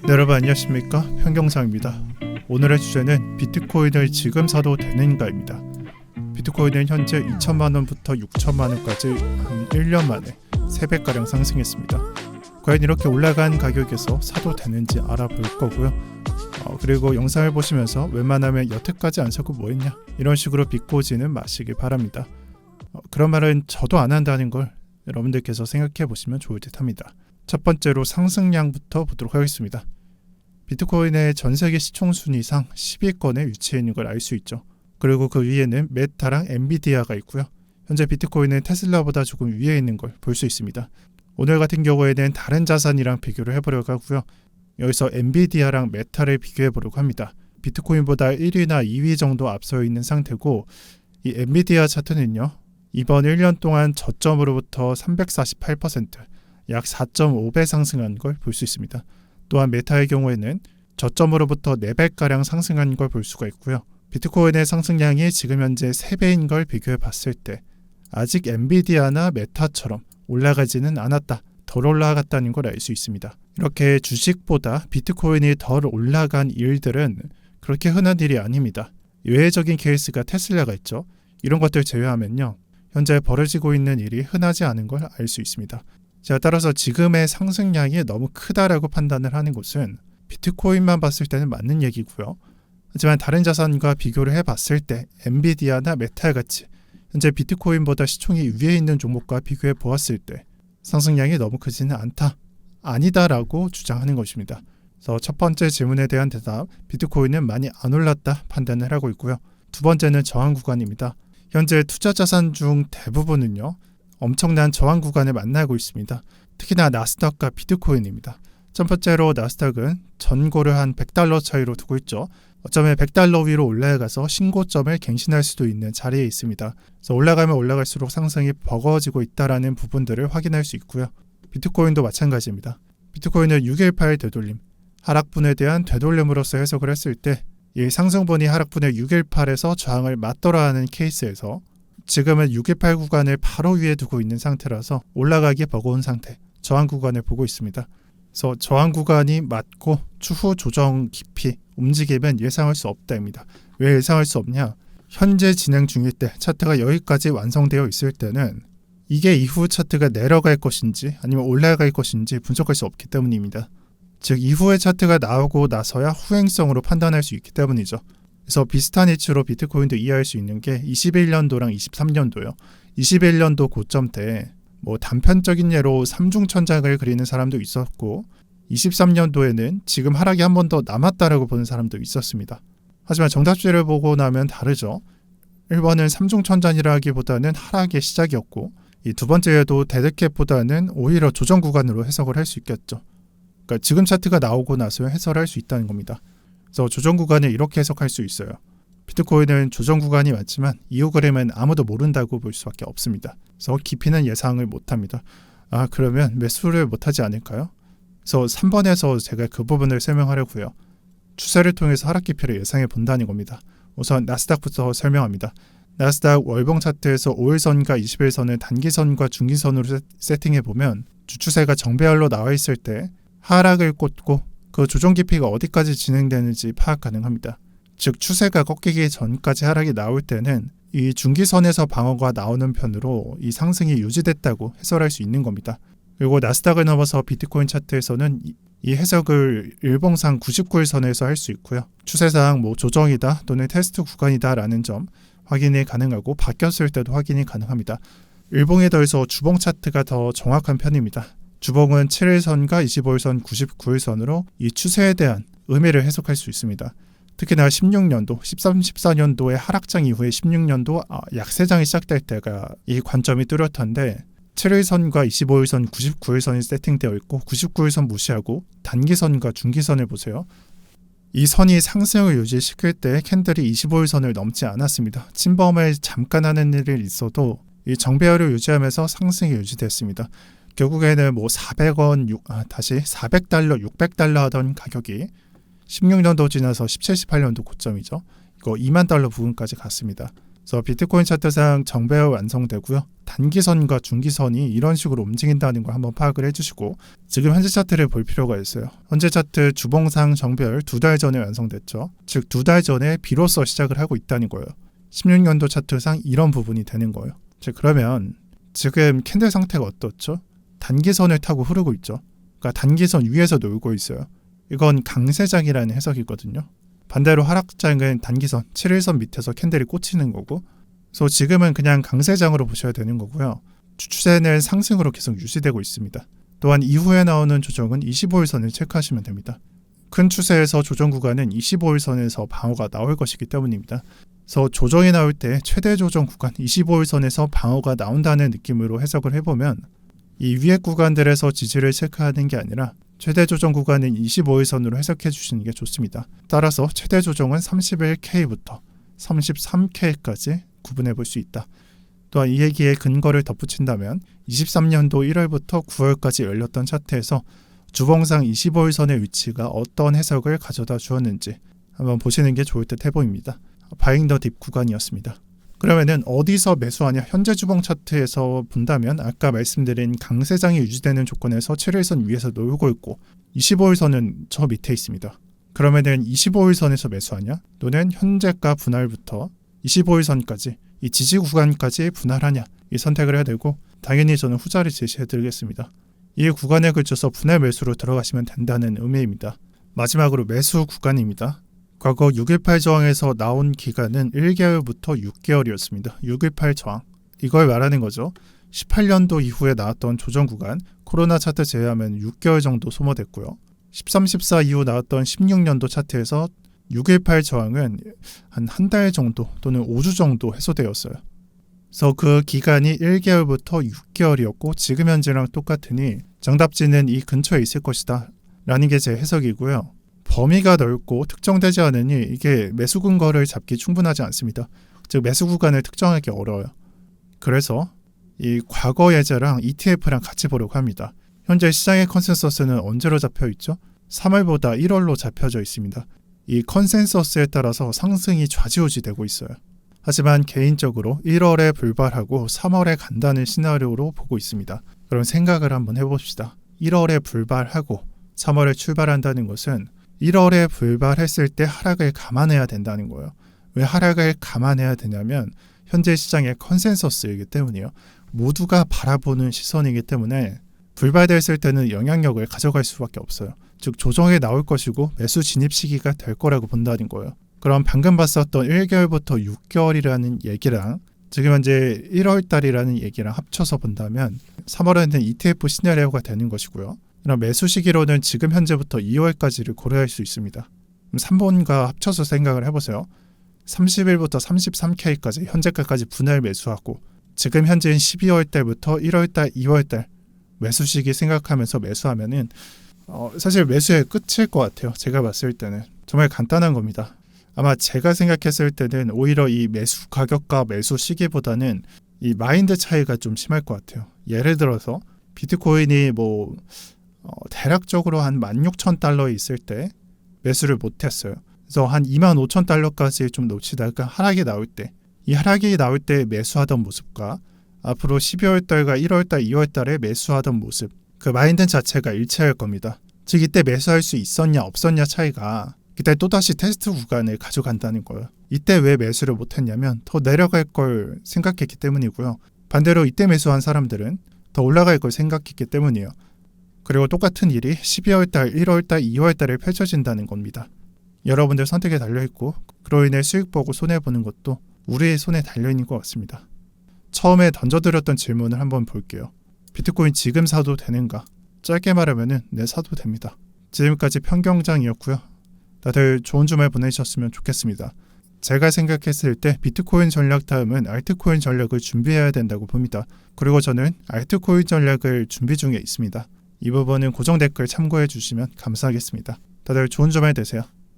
네, 여러분 안녕하십니까? 현경상입니다. 오늘의 주제는 비트코인을 지금 사도 되는가입니다. 비트코인은 현재 2천만원부터 6천만원까지 1년 만에 3배가량 상승했습니다. 과연 이렇게 올라간 가격에서 사도 되는지 알아볼 거고요. 그리고 영상을 보시면서 웬만하면 여태까지 안 사고 뭐 했냐 이런 식으로 비꼬지는 마시길 바랍니다. 그런 말은 저도 안 한다는 걸 여러분들께서 생각해 보시면 좋을 듯 합니다. 첫 번째로 상승량부터 보도록 하겠습니다. 비트코인의 전세계 시총순위상 10위권에 위치해 있는 걸 알 수 있죠. 그리고 그 위에는 메타랑 엔비디아가 있고요. 현재 비트코인은 테슬라보다 조금 위에 있는 걸 볼 수 있습니다. 오늘 같은 경우에는 다른 자산이랑 비교를 해보려고 하고요. 여기서 엔비디아랑 메타를 비교해 보려고 합니다. 비트코인보다 1위나 2위 정도 앞서 있는 상태고, 이 엔비디아 차트는요, 이번 1년 동안 저점으로부터 348%, 약 4.5배 상승한 걸 볼 수 있습니다. 또한 메타의 경우에는 저점으로부터 4배가량 상승한 걸 볼 수가 있고요. 비트코인의 상승량이 지금 현재 3배인 걸 비교해 봤을 때 아직 엔비디아나 메타처럼 올라가지는 않았다, 덜 올라갔다는 걸 알 수 있습니다. 이렇게 주식보다 비트코인이 덜 올라간 일들은 그렇게 흔한 일이 아닙니다. 외외적인 케이스가 테슬라가 있죠. 이런 것들 제외하면요, 현재 벌어지고 있는 일이 흔하지 않은 걸 알 수 있습니다. 자, 따라서 지금의 상승량이 너무 크다라고 판단을 하는 것은 비트코인만 봤을 때는 맞는 얘기고요. 하지만 다른 자산과 비교를 해봤을 때 엔비디아나 메탈같이 현재 비트코인보다 시총이 위에 있는 종목과 비교해 보았을 때 상승량이 너무 크지는 않다, 아니다라고 주장하는 것입니다. 그래서 첫 번째 질문에 대한 대답, 비트코인은 많이 안 올랐다 판단을 하고 있고요. 두 번째는 저항 구간입니다. 현재 투자 자산 중 대부분은요, 엄청난 저항 구간을 만나고 있습니다. 특히나 나스닥과 비트코인입니다. 첫 번째로 나스닥은 전고를 한 $100 차이로 두고 있죠. 어쩌면 $100 위로 올라가서 신고점을 갱신할 수도 있는 자리에 있습니다. 그래서 올라가면 올라갈수록 상승이 버거워지고 있다는 부분들을 확인할 수 있고요. 비트코인도 마찬가지입니다. 비트코인은 618 되돌림, 하락분에 대한 되돌림으로서 해석을 했을 때 이 상승분이 하락분의 618에서 저항을 맞더라 하는 케이스에서 지금은 618 구간을 바로 위에 두고 있는 상태라서 올라가기 버거운 상태, 저항 구간을 보고 있습니다. 그래서 저항 구간이 맞고 추후 조정 깊이 움직이면 예상할 수 없다입니다. 왜 예상할 수 없냐? 현재 진행 중일 때 차트가 여기까지 완성되어 있을 때는 이게 이후 차트가 내려갈 것인지 아니면 올라갈 것인지 분석할 수 없기 때문입니다. 즉 이후의 차트가 나오고 나서야 후행성으로 판단할 수 있기 때문이죠. 그래서 비슷한 이치로 비트코인도 이해할 수 있는 게 21년도랑 23년도요. 21년도 고점 때 단편적인 예로 삼중천장을 그리는 사람도 있었고, 23년도에는 지금 하락이 한 번 더 남았다라고 보는 사람도 있었습니다. 하지만 정답지를 보고 나면 다르죠. 1번은 삼중천장이라기보다는 하락의 시작이었고, 이 두 번째에도 데드캣보다는 오히려 조정 구간으로 해석을 할 수 있겠죠. 그러니까 지금 차트가 나오고 나서 해설할 수 있다는 겁니다. 그래서 조정 구간을 이렇게 해석할 수 있어요. 비트코인은 조정 구간이 맞지만 이후 그램은 아무도 모른다고 볼 수밖에 없습니다. 그래서 깊이는 예상을 못합니다. 그러면 매수를 못하지 않을까요? 그래서 3번에서 제가 그 부분을 설명하려고요. 추세를 통해서 하락 깊이를 예상해 본다는 겁니다. 우선 나스닥부터 설명합니다. 나스닥 월봉 차트에서 5일선과 20일선을 단기선과 중기선으로 세팅해 보면 주추세가 정배열로 나와 있을 때 하락을 꽂고 그 조정 깊이가 어디까지 진행되는지 파악 가능합니다. 즉 추세가 꺾이기 전까지 하락이 나올 때는 이 중기선에서 방어가 나오는 편으로 이 상승이 유지됐다고 해설할 수 있는 겁니다. 그리고 나스닥을 넘어서 비트코인 차트에서는 이 해석을 일봉상 99일선에서 할 수 있고요. 추세상 조정이다 또는 테스트 구간이다 라는 점 확인이 가능하고, 바뀌었을 때도 확인이 가능합니다. 일봉에 더해서 주봉 차트가 더 정확한 편입니다. 주봉은 7일선과 25일선, 99일선으로 이 추세에 대한 의미를 해석할 수 있습니다. 특히나 16년도, 13, 14년도의 하락장 이후에 16년도 약세장이 시작될 때가 이 관점이 뚜렷한데, 7일선과 25일선, 99일선이 세팅되어 있고 99일선 무시하고 단기선과 중기선을 보세요. 이 선이 상승을 유지시킬 때 캔들이 25일선을 넘지 않았습니다. 침범을 잠깐 하는 일이 있어도 이 정배열을 유지하면서 상승이 유지됐습니다. 결국에는 400원, 다시 $400, $600 하던 가격이 16년도 지나서 17, 18년도 고점이죠. 이거 $20,000 부근까지 갔습니다. 그래서 비트코인 차트상 정배열 완성되고요. 단기선과 중기선이 이런 식으로 움직인다는 걸 한번 파악을 해주시고, 지금 현재 차트를 볼 필요가 있어요. 현재 차트 주봉상 정별 2달 전에 완성됐죠. 즉 2달 전에 비로소 시작을 하고 있다는 거예요. 16년도 차트상 이런 부분이 되는 거예요. 즉 그러면 지금 캔들 상태가 어떻죠? 단기선을 타고 흐르고 있죠. 그러니까 단기선 위에서 놀고 있어요. 이건 강세장이라는 해석이거든요. 반대로 하락장은 단기선 7일선 밑에서 캔들이 꽂히는 거고, 그래서 지금은 그냥 강세장으로 보셔야 되는 거고요. 추세는 상승으로 계속 유지되고 있습니다. 또한 이후에 나오는 조정은 25일선을 체크하시면 됩니다. 큰 추세에서 조정 구간은 25일선에서 방어가 나올 것이기 때문입니다. 그래서 조정이 나올 때 최대 조정 구간 25일선에서 방어가 나온다는 느낌으로 해석을 해보면, 이 위에 구간들에서 지지를 체크하는 게 아니라 최대 조정 구간은 25일선으로 해석해 주시는 게 좋습니다. 따라서 최대 조정은 31K부터 33K까지 구분해 볼 수 있다. 또한 이 얘기에 근거를 덧붙인다면 23년도 1월부터 9월까지 열렸던 차트에서 주봉상 25일선의 위치가 어떤 해석을 가져다 주었는지 한번 보시는 게 좋을 듯 해보입니다. 바잉 더 딥 구간이었습니다. 그러면은 어디서 매수하냐? 현재 주봉 차트에서 본다면 아까 말씀드린 강세장이 유지되는 조건에서 7일선 위에서 놀고 있고 25일선은 저 밑에 있습니다. 그러면은 25일선에서 매수하냐? 또는 현재가 분할부터 25일선까지 이 지지 구간까지 분할하냐? 이 선택을 해야 되고, 당연히 저는 후자를 제시해 드리겠습니다. 이 구간에 걸쳐서 분할 매수로 들어가시면 된다는 의미입니다. 마지막으로 매수 구간입니다. 과거 6.18 저항에서 나온 기간은 1개월부터 6개월이었습니다. 6.18 저항. 이걸 말하는 거죠. 18년도 이후에 나왔던 조정 구간, 코로나 차트 제외하면 6개월 정도 소모됐고요. 13, 14 이후 나왔던 16년도 차트에서 6.18 저항은 한 달 정도 또는 5주 정도 해소되었어요. 그래서 그 기간이 1개월부터 6개월이었고 지금 현재랑 똑같으니 정답지는 이 근처에 있을 것이다 라는 게 제 해석이고요. 범위가 넓고 특정되지 않으니 이게 매수 근거를 잡기 충분하지 않습니다. 즉 매수 구간을 특정하기 어려워요. 그래서 이 과거 예제랑 ETF랑 같이 보려고 합니다. 현재 시장의 컨센서스는 언제로 잡혀 있죠? 3월보다 1월로 잡혀져 있습니다. 이 컨센서스에 따라서 상승이 좌지우지되고 있어요. 하지만 개인적으로 1월에 불발하고 3월에 간다는 시나리오로 보고 있습니다. 그럼 생각을 한번 해봅시다. 1월에 불발하고 3월에 출발한다는 것은 1월에 불발했을 때 하락을 감안해야 된다는 거예요. 왜 하락을 감안해야 되냐면 현재 시장의 컨센서스이기 때문이에요. 모두가 바라보는 시선이기 때문에 불발됐을 때는 영향력을 가져갈 수밖에 없어요. 즉 조정에 나올 것이고 매수 진입 시기가 될 거라고 본다는 거예요. 그럼 방금 봤었던 1개월부터 6개월이라는 얘기랑 지금 현재 1월달이라는 얘기랑 합쳐서 본다면 3월에는 ETF 시나리오가 되는 것이고요. 그럼 매수 시기로는 지금 현재부터 2월까지를 고려할 수 있습니다. 그럼 3번과 합쳐서 생각을 해보세요. 30일부터 33K까지 현재가까지 분할 매수하고 지금 현재인 12월달부터 1월달, 2월달 매수 시기 생각하면서 매수하면은 사실 매수의 끝일 것 같아요. 제가 봤을 때는 정말 간단한 겁니다. 아마 제가 생각했을 때는 오히려 이 매수 가격과 매수 시기보다는 이 마인드 차이가 좀 심할 것 같아요. 예를 들어서 비트코인이 대략적으로 한 16,000달러에 있을 때 매수를 못했어요. 그래서 한 25,000달러까지 좀 놓치다가 하락이 나올 때, 이 하락이 나올 때 매수하던 모습과 앞으로 12월달과 1월달, 2월달에 매수하던 모습, 그 마인드 자체가 일치할 겁니다. 즉 이때 매수할 수 있었냐 없었냐 차이가 그때 또다시 테스트 구간을 가져간다는 거예요. 이때 왜 매수를 못했냐면 더 내려갈 걸 생각했기 때문이고요. 반대로 이때 매수한 사람들은 더 올라갈 걸 생각했기 때문이에요. 그리고 똑같은 일이 12월달, 1월달, 2월달에 펼쳐진다는 겁니다. 여러분들 선택에 달려있고 그로 인해 수익 보고 손해보는 것도 우리의 손에 달려있는 것 같습니다. 처음에 던져드렸던 질문을 한번 볼게요. 비트코인 지금 사도 되는가? 짧게 말하면은 네, 사도 됩니다. 지금까지 편경장이었고요. 다들 좋은 주말 보내셨으면 좋겠습니다. 제가 생각했을 때 비트코인 전략 다음은 알트코인 전략을 준비해야 된다고 봅니다. 그리고 저는 알트코인 전략을 준비 중에 있습니다. 이 부분은 고정 댓글 참고해 주시면 감사하겠습니다. 다들 좋은 주말 되세요.